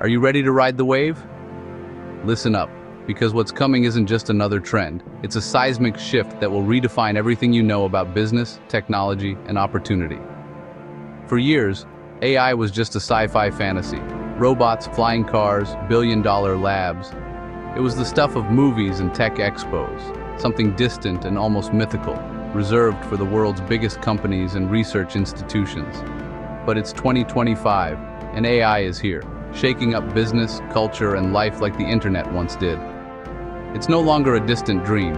Are you ready to ride the wave? Listen up, because what's coming isn't just another trend. It's a seismic shift that will redefine everything you know about business, technology, and opportunity. For years, AI was just a sci-fi fantasy. Robots, flying cars, billion-dollar labs. It was the stuff of movies and tech expos, something distant and almost mythical, reserved for the world's biggest companies and research institutions. But it's 2025, and AI is here, shaking up business, culture, and life like the internet once did. It's no longer a distant dream.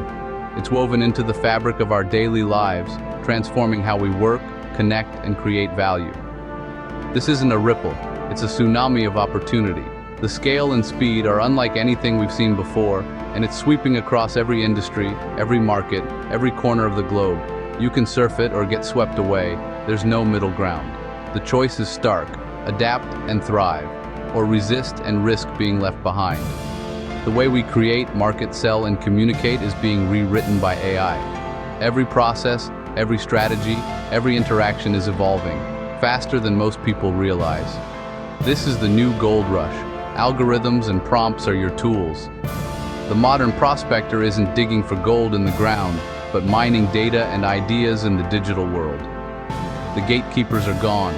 It's woven into the fabric of our daily lives, transforming how we work, connect, and create value. This isn't a ripple, it's a tsunami of opportunity. The scale and speed are unlike anything we've seen before, and it's sweeping across every industry, every market, every corner of the globe. You can surf it or get swept away. There's no middle ground. The choice is stark: adapt and thrive, or resist and risk being left behind. The way we create, market, sell, and communicate is being rewritten by AI. Every process, every strategy, every interaction is evolving, faster than most people realize. This is the new gold rush. Algorithms and prompts are your tools. The modern prospector isn't digging for gold in the ground, but mining data and ideas in the digital world. The gatekeepers are gone.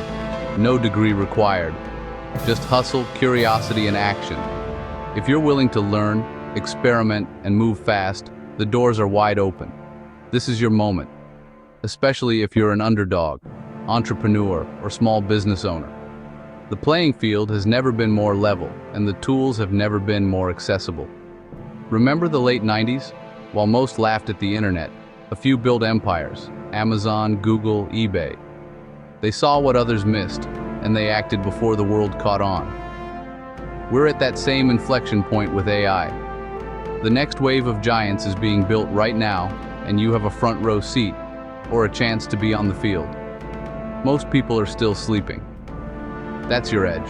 No degree required. Just hustle, curiosity, and action. If you're willing to learn, experiment, and move fast, the doors are wide open. This is your moment, especially if you're an underdog, entrepreneur, or small business owner. The playing field has never been more level, and the tools have never been more accessible. Remember the late 90s? While most laughed at the internet, a few built empires: Amazon, Google, eBay. They saw what others missed, and they acted before the world caught on. We're at that same inflection point with AI. The next wave of giants is being built right now, and you have a front row seat, or a chance to be on the field. Most people are still sleeping. That's your edge.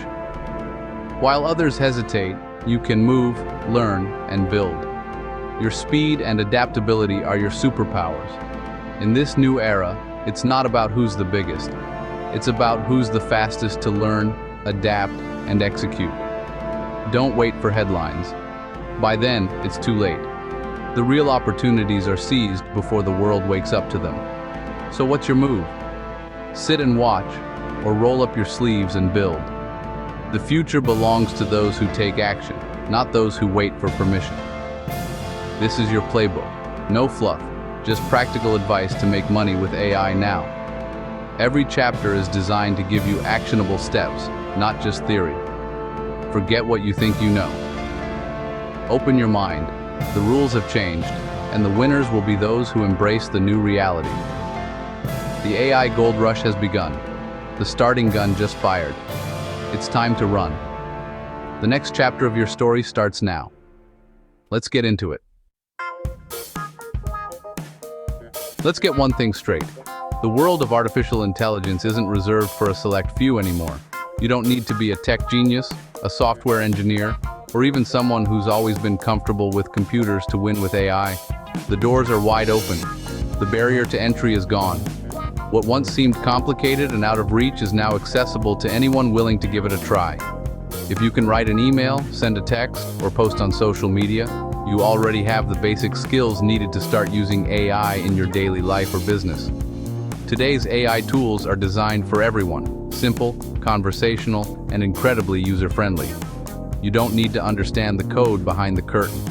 While others hesitate, you can move, learn, and build. Your speed and adaptability are your superpowers. In this new era, it's not about who's the biggest. It's about who's the fastest to learn, adapt, and execute. Don't wait for headlines. By then, it's too late. The real opportunities are seized before the world wakes up to them. So what's your move? Sit and watch, or roll up your sleeves and build. The future belongs to those who take action, not those who wait for permission. This is your playbook. No fluff, just practical advice to make money with AI now. Every chapter is designed to give you actionable steps, not just theory. Forget what you think you know. Open your mind. The rules have changed, and the winners will be those who embrace the new reality. The AI gold rush has begun. The starting gun just fired. It's time to run. The next chapter of your story starts now. Let's get into it. Let's get one thing straight. The world of artificial intelligence isn't reserved for a select few anymore. You don't need to be a tech genius, a software engineer, or even someone who's always been comfortable with computers to win with AI. The doors are wide open. The barrier to entry is gone. What once seemed complicated and out of reach is now accessible to anyone willing to give it a try. If you can write an email, send a text, or post on social media, you already have the basic skills needed to start using AI in your daily life or business. Today's AI tools are designed for everyone: simple, conversational, and incredibly user-friendly. You don't need to understand the code behind the curtain.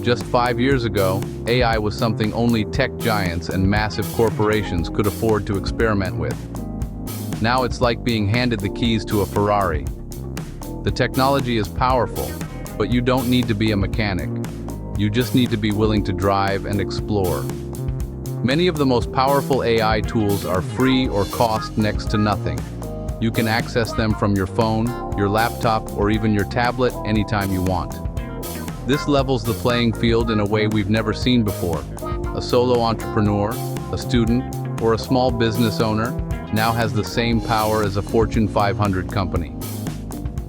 Just 5 years ago, AI was something only tech giants and massive corporations could afford to experiment with. Now it's like being handed the keys to a Ferrari. The technology is powerful, but you don't need to be a mechanic. You just need to be willing to drive and explore. Many of the most powerful AI tools are free or cost next to nothing. You can access them from your phone, your laptop, or even your tablet anytime you want. This levels the playing field in a way we've never seen before. A solo entrepreneur, a student, or a small business owner now has the same power as a Fortune 500 company.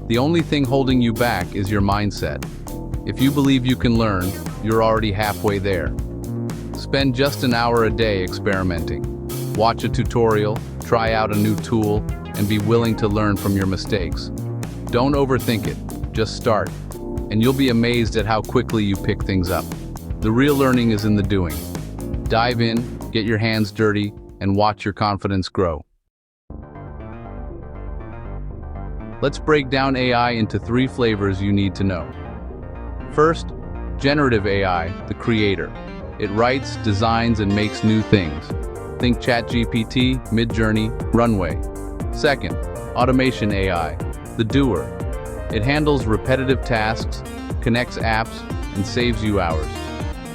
The only thing holding you back is your mindset. If you believe you can learn, you're already halfway there. Spend just an hour a day experimenting. Watch a tutorial, try out a new tool, and be willing to learn from your mistakes. Don't overthink it. Just start, and you'll be amazed at how quickly you pick things up. The real learning is in the doing. Dive in, get your hands dirty, and watch your confidence grow. Let's break down AI into 3 flavors you need to know. First, generative AI, the creator. It writes, designs, and makes new things. Think ChatGPT, Midjourney, Runway. Second, automation AI, the doer. It handles repetitive tasks, connects apps, and saves you hours.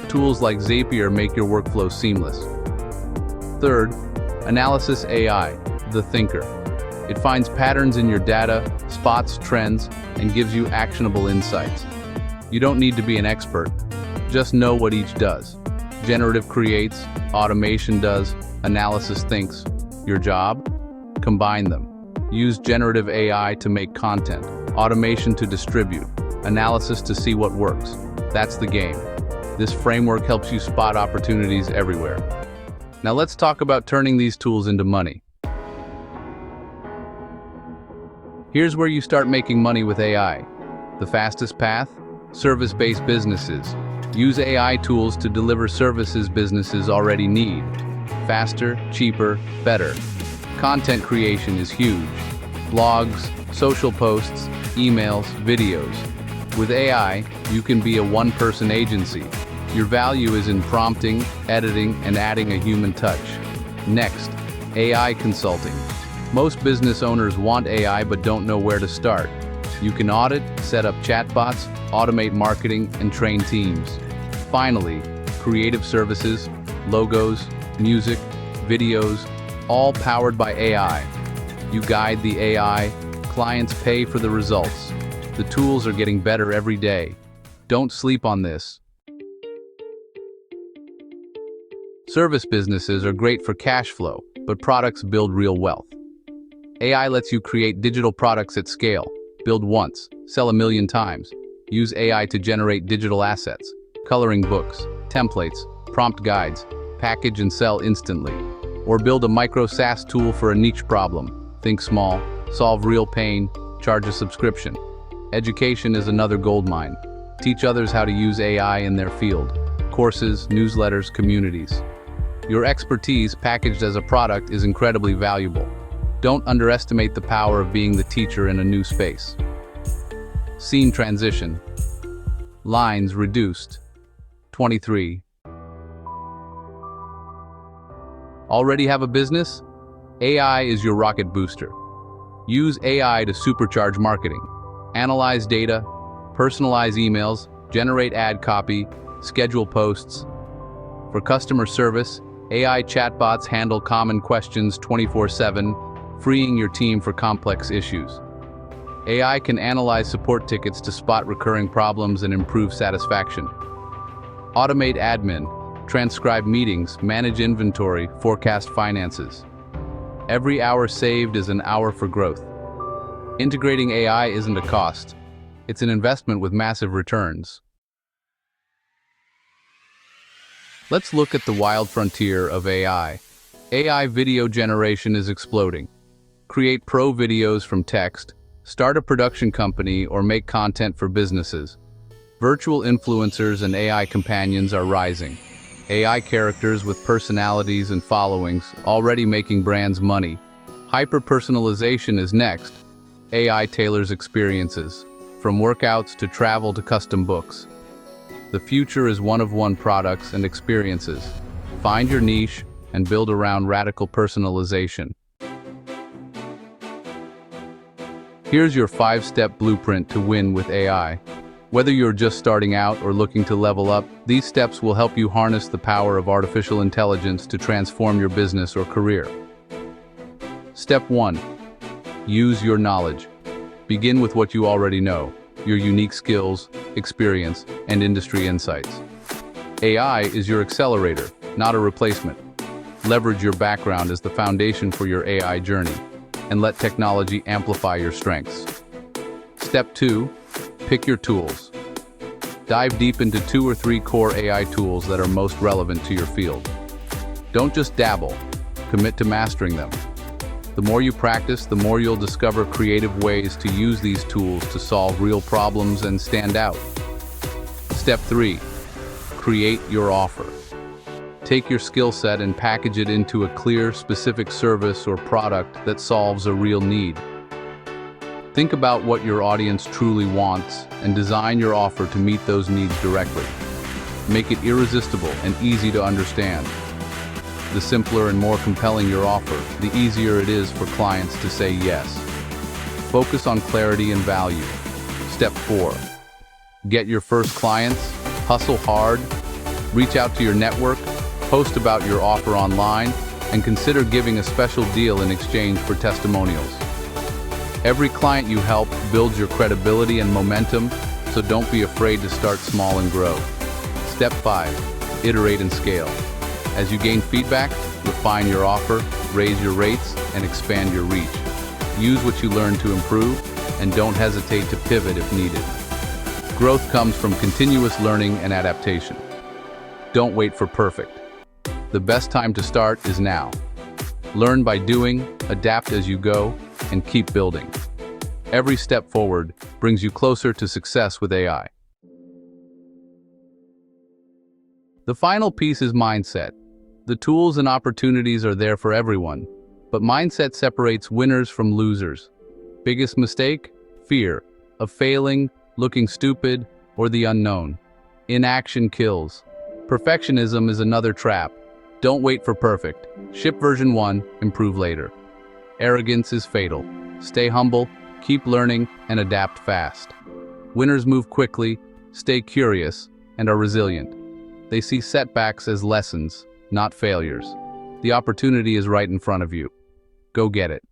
Tools like Zapier make your workflow seamless. Third, analysis AI, the thinker. It finds patterns in your data, spots trends, and gives you actionable insights. You don't need to be an expert, just know what each does. Generative creates, automation does, analysis thinks. Your job? Combine them. Use generative AI to make content, automation to distribute, analysis to see what works. That's the game. This framework helps you spot opportunities everywhere. Now let's talk about turning these tools into money. Here's where you start making money with AI. The fastest path? Service-based businesses. Use AI tools to deliver services businesses already need. Faster, cheaper, better. Content creation is huge. Blogs, social posts, emails, videos. With AI, you can be a one-person agency. Your value is in prompting, editing, and adding a human touch. Next, AI consulting. Most business owners want AI but don't know where to start. You can audit, set up chatbots, automate marketing, and train teams. Finally, creative services, logos, music, videos, all powered by AI. You guide the AI, clients pay for the results. The tools are getting better every day. Don't sleep on this. Service businesses are great for cash flow, but products build real wealth. AI lets you create digital products at scale. Build once, sell 1 million times. Use AI to generate digital assets, coloring books, templates, prompt guides, package and sell instantly. Or build a micro SaaS tool for a niche problem. Think small, solve real pain, charge a subscription. Education is another goldmine. Teach others how to use AI in their field. Courses, newsletters, communities. Your expertise packaged as a product is incredibly valuable. Don't underestimate the power of being the teacher in a new space. Scene transition. Lines reduced. 23. Already have a business? AI is your rocket booster. Use AI to supercharge marketing. Analyze data, personalize emails, generate ad copy, schedule posts. For customer service, AI chatbots handle common questions 24/7, freeing your team for complex issues. AI can analyze support tickets to spot recurring problems and improve satisfaction. Automate admin, transcribe meetings, manage inventory, forecast finances. Every hour saved is an hour for growth. Integrating AI isn't a cost. It's an investment with massive returns. Let's look at the wild frontier of AI. AI video generation is exploding. Create pro videos from text, start a production company, or make content for businesses. Virtual influencers and AI companions are rising. AI characters with personalities and followings, already making brands money. Hyper-personalization is next. AI tailors experiences, from workouts to travel to custom books. The future is one-of-one products and experiences. Find your niche and build around radical personalization. Here's your 5-step blueprint to win with AI. Whether you're just starting out or looking to level up, these steps will help you harness the power of artificial intelligence to transform your business or career. Step 1. Use your knowledge. Begin with what you already know, your unique skills, experience, and industry insights. AI is your accelerator, not a replacement. Leverage your background as the foundation for your AI journey, and let technology amplify your strengths. Step 2. Pick your tools. Dive deep into 2 or 3 core AI tools that are most relevant to your field. Don't just dabble, commit to mastering them. The more you practice, the more you'll discover creative ways to use these tools to solve real problems and stand out. Step 3. Create your offer. Take your skill set and package it into a clear, specific service or product that solves a real need. Think about what your audience truly wants and design your offer to meet those needs directly. Make it irresistible and easy to understand. The simpler and more compelling your offer, the easier it is for clients to say yes. Focus on clarity and value. Step 4. Get your first clients, hustle hard, reach out to your network, post about your offer online, and consider giving a special deal in exchange for testimonials. Every client you help builds your credibility and momentum, so don't be afraid to start small and grow. Step 5. Iterate and scale. As you gain feedback, refine your offer, raise your rates, and expand your reach. Use what you learn to improve, and don't hesitate to pivot if needed. Growth comes from continuous learning and adaptation. Don't wait for perfect. The best time to start is now. Learn by doing, adapt as you go, and keep building. Every step forward brings you closer to success with AI. The final piece is mindset. The tools and opportunities are there for everyone, but mindset separates winners from losers. Biggest mistake? Fear of failing, looking stupid, or the unknown. Inaction kills. Perfectionism is another trap. Don't wait for perfect. Ship version 1, improve later. Arrogance is fatal. Stay humble, keep learning, and adapt fast. Winners move quickly, stay curious, and are resilient. They see setbacks as lessons, not failures. The opportunity is right in front of you. Go get it.